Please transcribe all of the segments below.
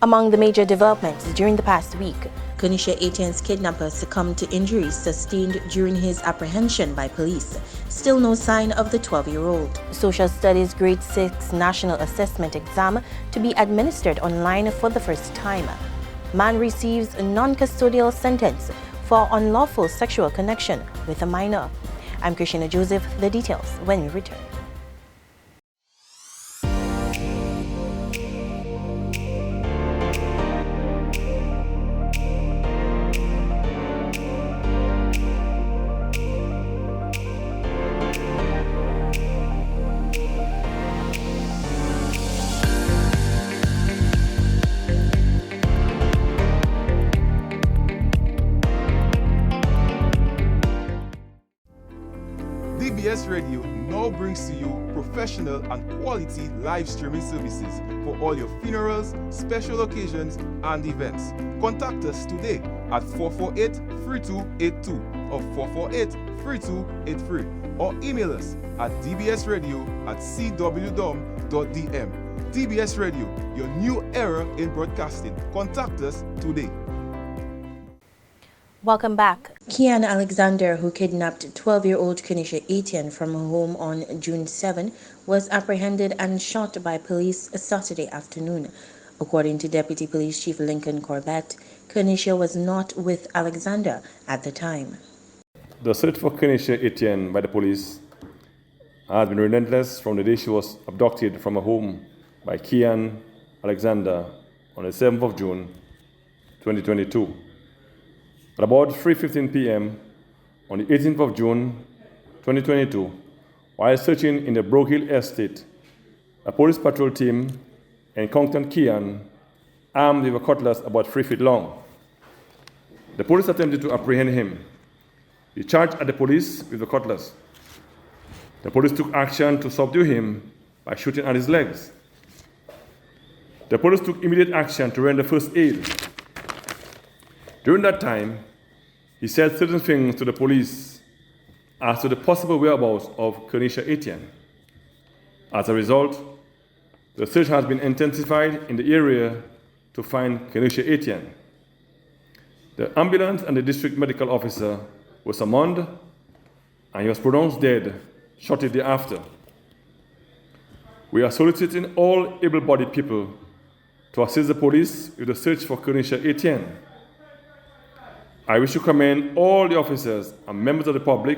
Among the major developments during the past week, Kernisha Etienne's kidnapper succumbed to injuries sustained during his apprehension by police. Still no sign of the 12-year-old. Social Studies Grade 6 National Assessment Exam to be administered online for the first time. Man receives a non-custodial sentence for unlawful sexual connection with a minor. I'm Christina Joseph. The details when we return. DBS Radio now brings to you professional and quality live streaming services for all your funerals, special occasions, and events. Contact us today at 448-3282 or 448-3283 or email us at dbsradio@cwdom.dm. DBS Radio, your new era in broadcasting. Contact us today. Welcome back. Kian Alexander, who kidnapped 12-year-old Kernisha Etienne from her home on June 7, was apprehended and shot by police Saturday afternoon. According to Deputy Police Chief Lincoln Corbett, Kernisha was not with Alexander at the time. The search for Kernisha Etienne by the police has been relentless from the day she was abducted from her home by Kian Alexander on the 7th of June 2022. At about 3:15 p.m. on the 18th of June 2022, while searching in the Brook Hill estate, a police patrol team encountered Kian armed with a cutlass about 3 feet long. The police attempted to apprehend him. He charged at the police with the cutlass. The police took action to subdue him by shooting at his legs. The police took immediate action to render first aid. During that time, he said certain things to the police as to the possible whereabouts of Kernisha Etienne. As a result, the search has been intensified in the area to find Kernisha Etienne. The ambulance and the district medical officer were summoned, and he was pronounced dead shortly thereafter. We are soliciting all able-bodied people to assist the police with the search for Kernisha Etienne. I wish to commend all the officers and members of the public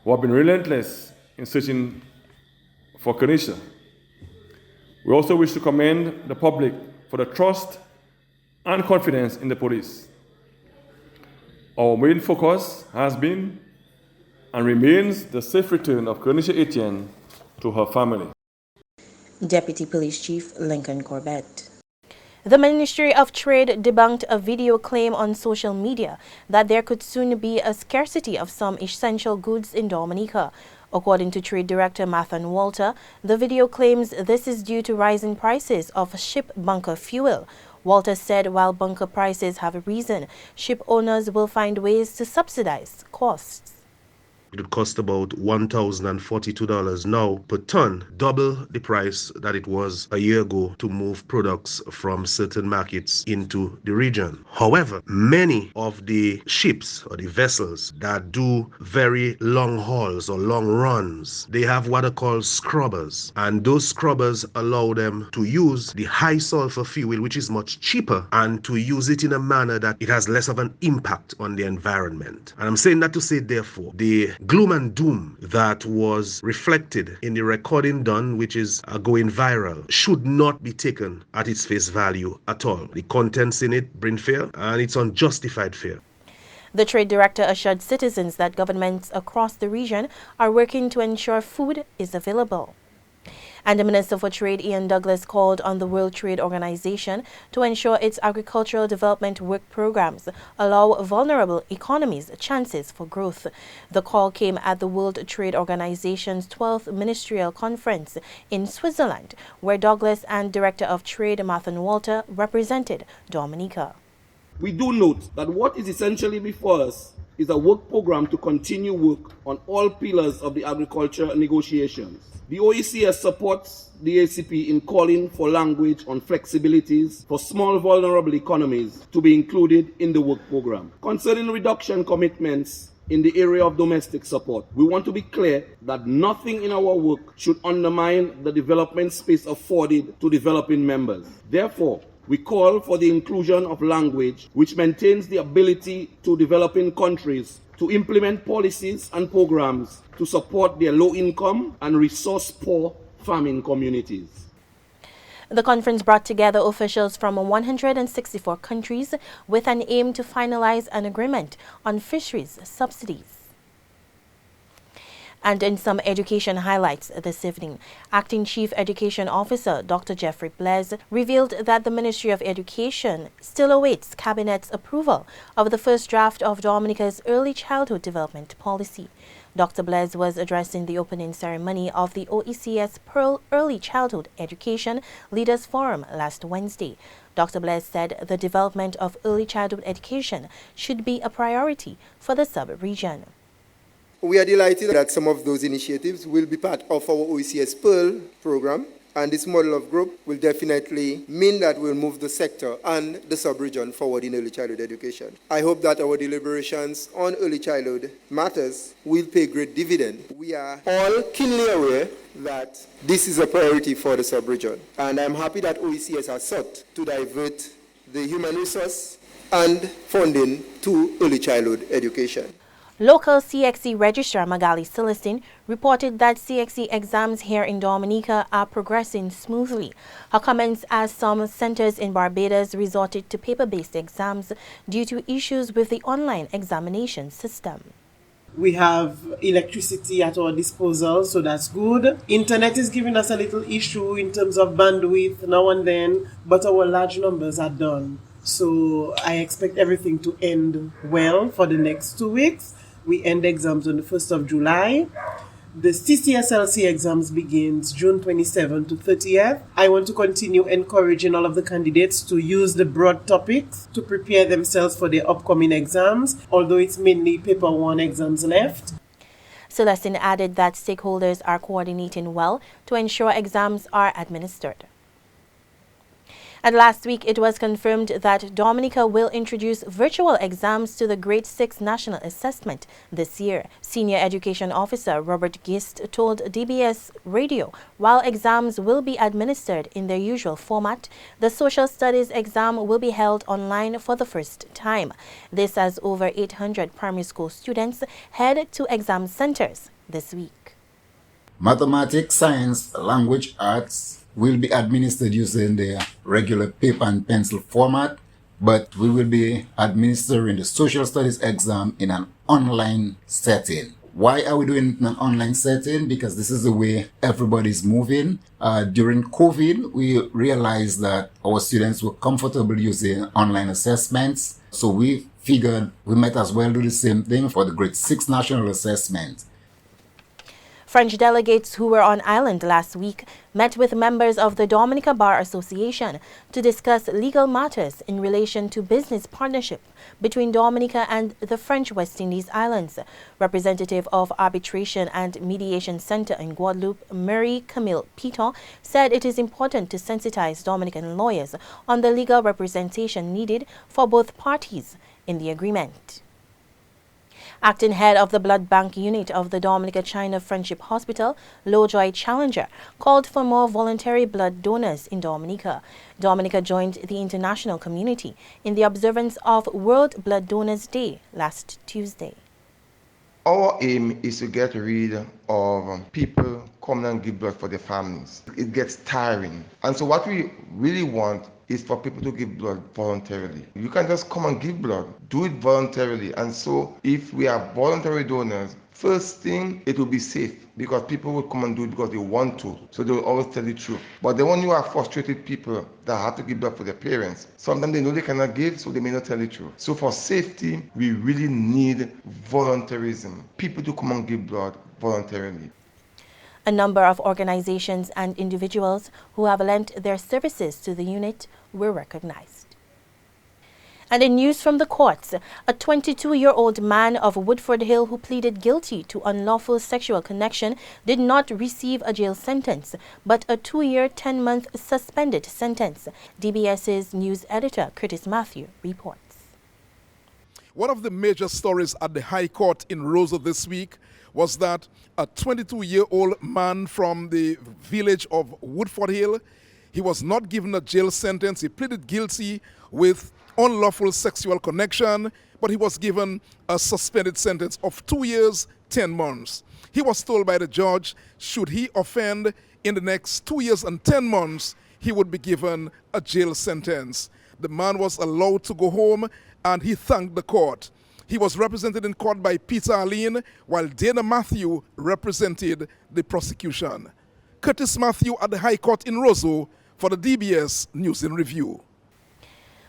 who have been relentless in searching for Kernisha. We also wish to commend the public for the trust and confidence in the police. Our main focus has been and remains the safe return of Kernisha Etienne to her family. Deputy Police Chief Lincoln Corbett. The Ministry of Trade debunked a video claim on social media that there could soon be a scarcity of some essential goods in Dominica. According to Trade Director Mathan Walter, the video claims this is due to rising prices of ship bunker fuel. Walter said while bunker prices have risen, ship owners will find ways to subsidize costs. It would cost about $1,042 now per ton, double the price that it was a year ago to move products from certain markets into the region. However, many of the ships or the vessels that do very long hauls or long runs, they have what are called scrubbers. And those scrubbers allow them to use the high sulfur fuel, which is much cheaper, and to use it in a manner that it has less of an impact on the environment. And I'm saying that to say, therefore, the gloom and doom that was reflected in the recording done, which is going viral, should not be taken at its face value at all. The contents in it bring fear, and it's unjustified fear. The Trade Director assured citizens that governments across the region are working to ensure food is available. And the Minister for Trade, Ian Douglas, called on the World Trade Organization to ensure its agricultural development work programs allow vulnerable economies chances for growth. The call came at the World Trade Organization's 12th Ministerial Conference in Switzerland, where Douglas and Director of Trade Mathan Walter represented Dominica. We do note that what is essentially before us is a work program to continue work on all pillars of the agriculture negotiations. The OECS supports the ACP in calling for language on flexibilities for small vulnerable economies to be included in the work program. Concerning reduction commitments in the area of domestic support, we want to be clear that nothing in our work should undermine the development space afforded to developing members. Therefore, we call for the inclusion of language which maintains the ability to developing countries to implement policies and programs to support their low-income and resource-poor farming communities. The conference brought together officials from 164 countries with an aim to finalize an agreement on fisheries subsidies. And in some education highlights this evening, Acting Chief Education Officer Dr. Jeffrey Blaise revealed that the Ministry of Education still awaits Cabinet's approval of the first draft of Dominica's Early Childhood Development Policy. Dr. Blaise was addressing the opening ceremony of the OECS Pearl Early Childhood Education Leaders Forum last Wednesday. Dr. Blaise said the development of early childhood education should be a priority for the sub-region. We are delighted that some of those initiatives will be part of our OECS Pearl program, and this model of group will definitely mean that we'll move the sector and the sub-region forward in early childhood education. I hope that our deliberations on early childhood matters will pay great dividend. We are all keenly aware that this is a priority for the sub-region, and I'm happy that OECS has sought to divert the human resource and funding to early childhood education. Local CXC Registrar Magali Celestine reported that CXC exams here in Dominica are progressing smoothly. Her comments as some centers in Barbados resorted to paper-based exams due to issues with the online examination system. We have electricity at our disposal, so that's good. Internet is giving us a little issue in terms of bandwidth now and then, but our large numbers are done. So I expect everything to end well for the next 2 weeks. We end exams on the 1st of July. The CCSLC exams begins June 27 to 30th. I want to continue encouraging all of the candidates to use the broad topics to prepare themselves for their upcoming exams, although it's mainly paper 1 exams left. Celestine added that stakeholders are coordinating well to ensure exams are administered. And last week, it was confirmed that Dominica will introduce virtual exams to the Grade 6 National Assessment this year. Senior Education Officer Robert Gist told DBS Radio, while exams will be administered in their usual format, the Social Studies exam will be held online for the first time. This as over 800 primary school students head to exam centers this week. Mathematics, science, language arts will be administered using the regular paper and pencil format, but we will be administering the social studies exam in an online setting. Why are we doing it in an online setting? Because this is the way everybody's moving. During COVID, we realized that our students were comfortable using online assessments, so we figured we might as well do the same thing for the Grade 6 National Assessment. French delegates who were on island last week met with members of the Dominica Bar Association to discuss legal matters in relation to business partnership between Dominica and the French West Indies Islands. Representative of Arbitration and Mediation Center in Guadeloupe, Marie-Camille Piton, said it is important to sensitize Dominican lawyers on the legal representation needed for both parties in the agreement. Acting head of the blood bank unit of the Dominica-China Friendship Hospital, Lojoy Challenger, called for more voluntary blood donors in Dominica. Dominica joined the international community in the observance of World Blood Donors Day last Tuesday. Our aim is to get rid of people coming and give blood for their families. It gets tiring. And so what we really want is for people to give blood voluntarily. You can just come and give blood, do it voluntarily. And so if we have voluntary donors, first thing, it will be safe because people will come and do it because they want to. So they will always tell the truth. But then when you have frustrated people that have to give blood for their parents, sometimes they know they cannot give, so they may not tell the truth. So for safety, we really need voluntarism. People to come and give blood voluntarily. A number of organizations and individuals who have lent their services to the unit were recognized. And in news from the courts, a 22-year-old man of Woodford Hill who pleaded guilty to unlawful sexual connection did not receive a jail sentence, but a 2-year, 10-month suspended sentence. DBS's news editor, Curtis Matthew, reports. One of the major stories at the High Court in Roseau this week was that a 22-year-old man from the village of Woodford Hill, he was not given a jail sentence. He pleaded guilty with unlawful sexual connection, but he was given a suspended sentence of 2 years, 10 months. He was told by the judge, should he offend in the next 2 years and 10 months, he would be given a jail sentence. The man was allowed to go home, and he thanked the court. He was represented in court by Peter Aline, while Dana Matthew represented the prosecution. Curtis Matthew at the High Court in Roseau for the DBS News in Review.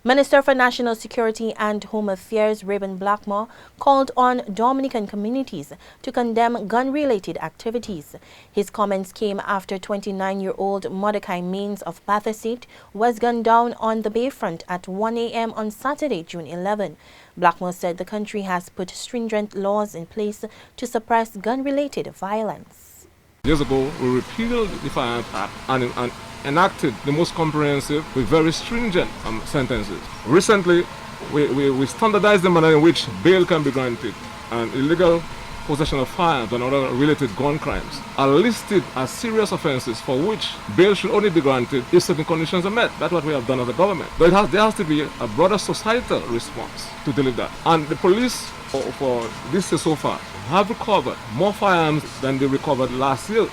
Minister for National Security and Home Affairs Reuben Blackmore called on Dominican communities to condemn gun-related activities. His comments came after 29-year-old Mordecai Maines of Bathurst was gunned down on the Bayfront at 1 a.m. on Saturday, June 11. Blackmore said the country has put stringent laws in place to suppress gun-related violence. Years ago, we repealed the Firearms Act and enacted the most comprehensive with very stringent sentences. Recently, we standardized the manner in which bail can be granted, and illegal possession of firearms and other related gun crimes are listed as serious offenses for which bail should only be granted if certain conditions are met. That's what we have done as a government. But there has to be a broader societal response to deal with that. And the police, for this year so far, have recovered more firearms than they recovered last year.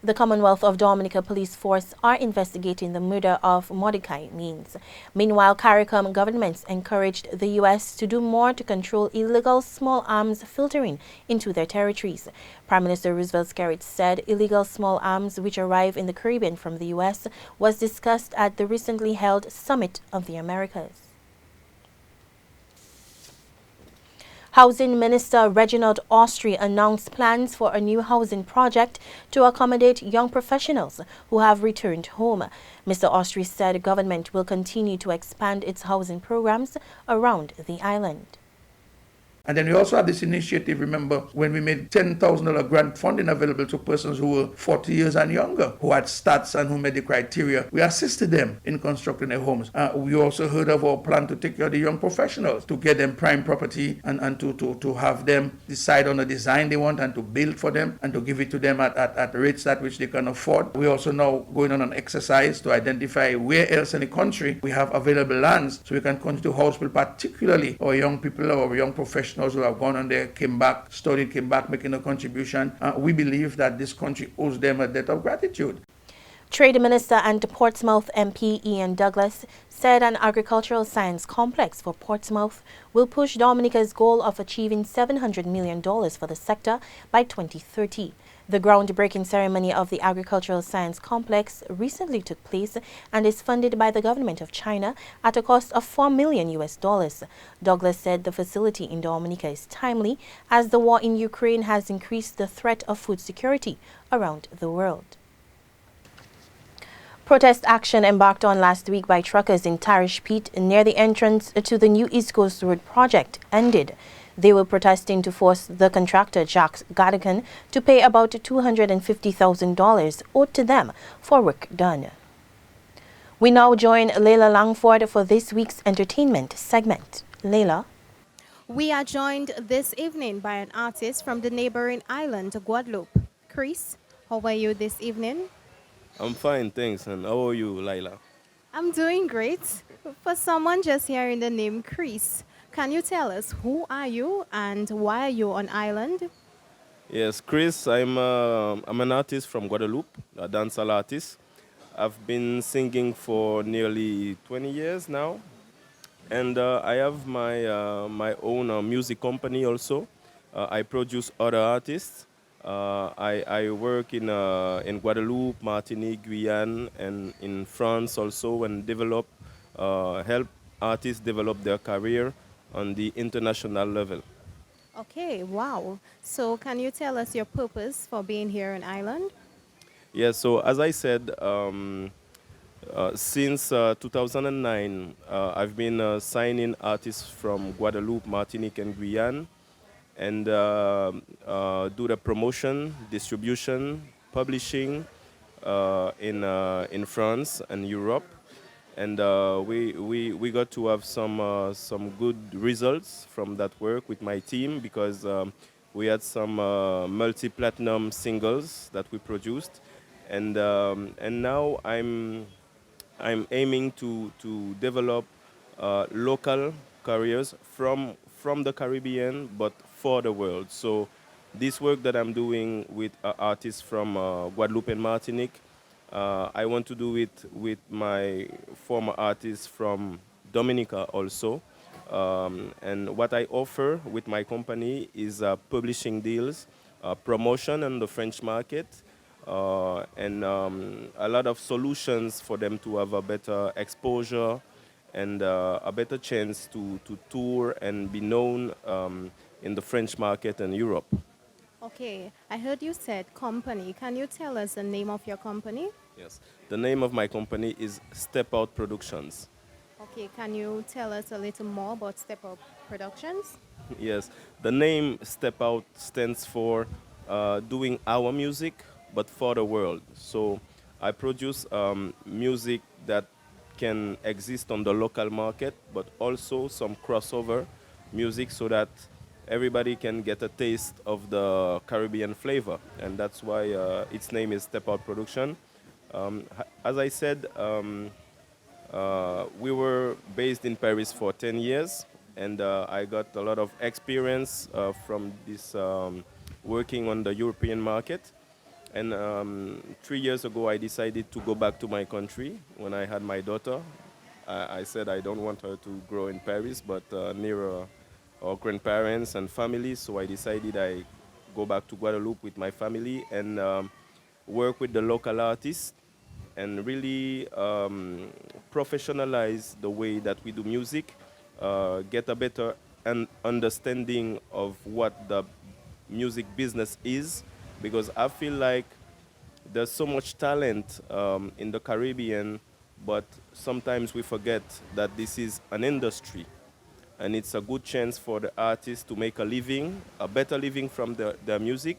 The Commonwealth of Dominica Police Force are investigating the murder of Mordecai Maines. Meanwhile, CARICOM governments encouraged the U.S. to do more to control illegal small arms filtering into their territories. Prime Minister Roosevelt Skerrit said illegal small arms which arrive in the Caribbean from the U.S. was discussed at the recently held Summit of the Americas. Housing Minister Reginald Austrie announced plans for a new housing project to accommodate young professionals who have returned home. Mr. Austrie said government will continue to expand its housing programs around the island. And then we also have this initiative, remember, when we made $10,000 grant funding available to persons who were 40 years and younger, who had stats and who met the criteria. We assisted them in constructing their homes. We also heard of our plan to take care of the young professionals, to get them prime property and to have them decide on the design they want and to build for them and to give it to them at rates at which they can afford. We're also now going on an exercise to identify where else in the country we have available lands so we can continue to house people, particularly our young people or young professionals who have gone on there, came back, studied, came back, making a contribution. We believe that this country owes them a debt of gratitude. Trade Minister and Portsmouth MP Ian Douglas said an agricultural science complex for Portsmouth will push Dominica's goal of achieving $700 million for the sector by 2030. The groundbreaking ceremony of the Agricultural Science Complex recently took place and is funded by the government of China at a cost of $4 million. Douglas said the facility in Dominica is timely as the war in Ukraine has increased the threat of food security around the world. Protest action embarked on last week by truckers in Tarish Peak near the entrance to the new East Coast Road project ended. They were protesting to force the contractor, Jacques Gadigan, to pay about $250,000 owed to them for work done. We now join Layla Langford for this week's entertainment segment. Layla. We are joined this evening by an artist from the neighboring island, Guadeloupe. Chris, how are you this evening? I'm fine, thanks. And how are you, Layla? I'm doing great. For someone just hearing the name Chris, can you tell us who are you and why are you on island? Yes, Chris, I'm an artist from Guadeloupe, a dancehall artist. I've been singing for nearly 20 years now. And I have my own music company also. I produce other artists. I work in Guadeloupe, Martinique, Guyane, and in France also, and help artists develop their career on the international level. Okay, wow. So can you tell us your purpose for being here on island? Yes, so as I said, Since 2009, I've been signing artists from Guadeloupe, Martinique, and Guyane, and do the promotion, distribution, publishing in France and Europe. And we got to have some good results from that work with my team, because we had some multi-platinum singles that we produced, and now I'm aiming to develop local careers from the Caribbean, but for the world. So this work that I'm doing with artists from Guadeloupe and Martinique, I want to do it with my former artists from Dominica also. And what I offer with my company is publishing deals, promotion on the French market, and a lot of solutions for them to have a better exposure and a better chance to tour and be known in the French market and Europe. Okay, I heard you said company. Can you tell us the name of your company? Yes, the name of my company is Step Out Productions. Okay, can you tell us a little more about Step Up Productions? Yes, the name Step Out stands for doing our music, but for the world. So I produce music that can exist on the local market, but also some crossover music so that everybody can get a taste of the Caribbean flavor. And that's why its name is Step Out Production. As I said, we were based in Paris for 10 years, and I got a lot of experience from this working on the European market. And 3 years ago, I decided to go back to my country when I had my daughter. I said I don't want her to grow in Paris, but near our grandparents and family. So I decided I go back to Guadeloupe with my family and work with the local artists and really professionalize the way that we do music, get a better understanding of what the music business is, because I feel like there's so much talent in the Caribbean, but sometimes we forget that this is an industry, and it's a good chance for the artists to make a living, a better living from their music,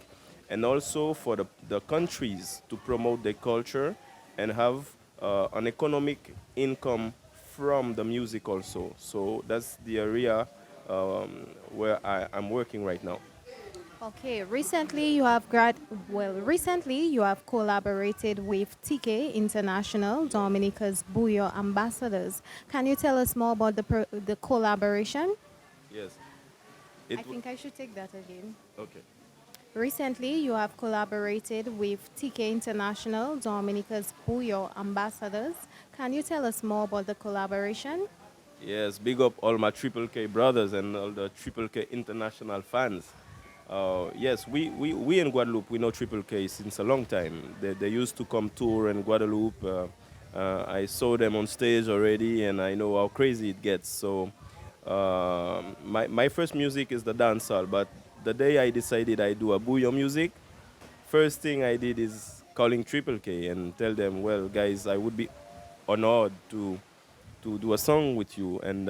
and also for the countries to promote their culture and have an economic income from the music also. So that's the area where I'm working right now. Okay, recently you have collaborated with TK International, Dominica's Bouillon ambassadors. Can you tell us more about the collaboration? Yes. I think I should take that again. Okay. Recently, you have collaborated with TK International, Dominica's Bouillon ambassadors. Can you tell us more about the collaboration? Yes, big up all my Triple K brothers and all the Triple K International fans. Yes, we in Guadeloupe, we know Triple K since a long time. They used to come tour in Guadeloupe. I saw them on stage already, and I know how crazy it gets. So my first music is the dancehall, but the day I decided I do a bouillon music, first thing I did is calling Triple K and tell them, well, guys, I would be honored to do a song with you, and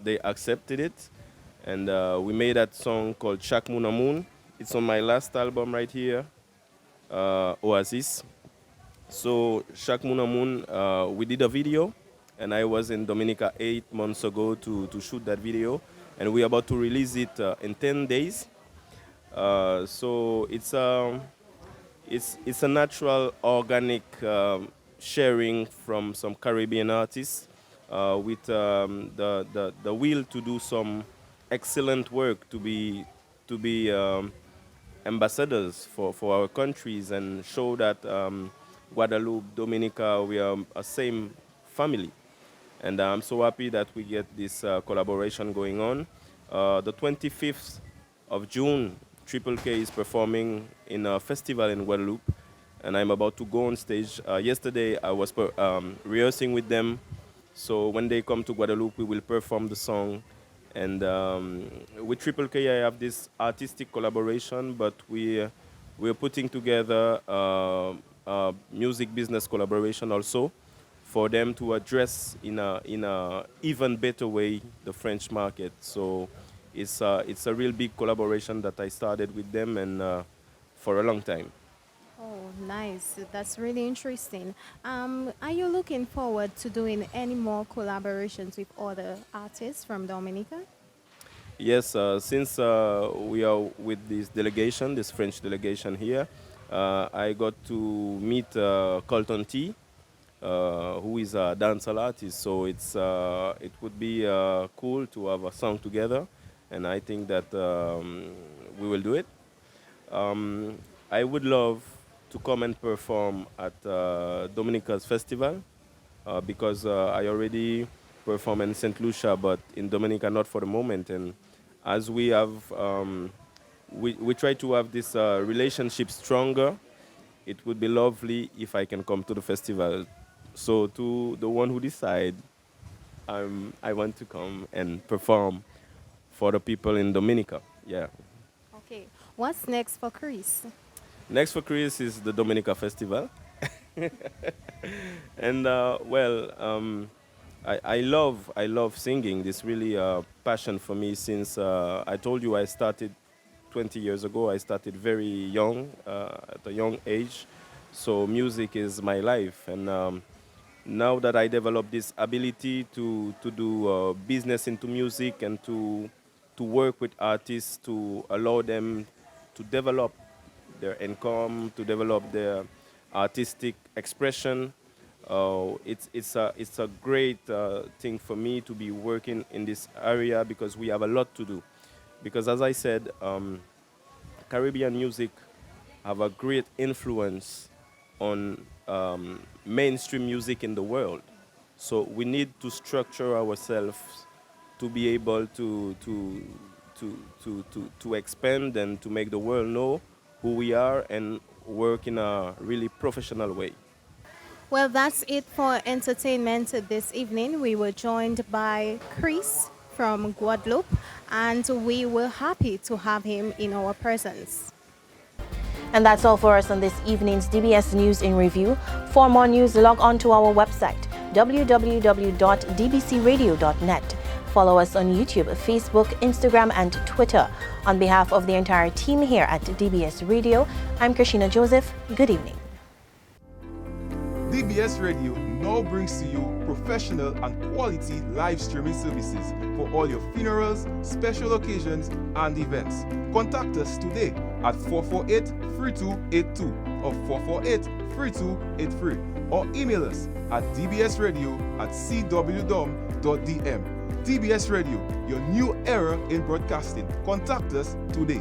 they accepted it. And we made that song called Chaque Moon a Moon. It's on my last album right here, Oasis. So Chaque Moon a Moon, we did a video, and I was in Dominica 8 months ago to shoot that video, and we're about to release it in 10 days. So it's a natural, organic sharing from some Caribbean artists with the will to do some excellent work, to be ambassadors for our countries and show that Guadeloupe, Dominica, we are a same family. And I'm so happy that we get this collaboration going on. The 25th of June, Triple K is performing in a festival in Guadeloupe, and I'm about to go on stage. Yesterday, I was rehearsing with them, so when they come to Guadeloupe, we will perform the song. And with Triple K, I have this artistic collaboration, but we're putting together a music business collaboration also for them to address in a even better way the French market. So it's a real big collaboration that I started with them and for a long time. Oh, nice. That's really interesting. Are you looking forward to doing any more collaborations with other artists from Dominica? Yes, since we are with this delegation, this French delegation here, I got to meet Colton T, who is a dancehall artist. So it would be cool to have a song together, and I think that we will do it. I would love to come and perform at Dominica's festival because I already perform in St. Lucia, but in Dominica not for the moment. And as we have, we try to have this relationship stronger, it would be lovely if I can come to the festival. So to the one who decide, I want to come and perform for the people in Dominica. Yeah. Okay. What's next for Chris? Next for Chris is the Dominica Festival. And I love singing. This really a passion for me since I told you I started 20 years ago. I started very young, at a young age. So music is my life. And now that I developed this ability to do business into music and to work with artists to allow them to develop their income, to develop their artistic expression. It's a great thing for me to be working in this area because we have a lot to do. Because as I said, Caribbean music have a great influence on mainstream music in the world. So we need to structure ourselves to be able to expand and to make the world know who we are and work in a really professional way. Well, that's it for entertainment this evening. We were joined by Chris from Guadeloupe, and we were happy to have him in our presence. And that's all for us on this evening's DBS News in Review. For more news, log on to our website, www.dbcradio.net. Follow us on YouTube, Facebook, Instagram, and Twitter. On behalf of the entire team here at DBS Radio, I'm Kernisha Joseph. Good evening. DBS Radio now brings to you professional and quality live streaming services for all your funerals, special occasions, and events. Contact us today at 448-3282 or 448-3283 or email us at dbsradio@cwdom.dm. DBS Radio, your new era in broadcasting. Contact us today.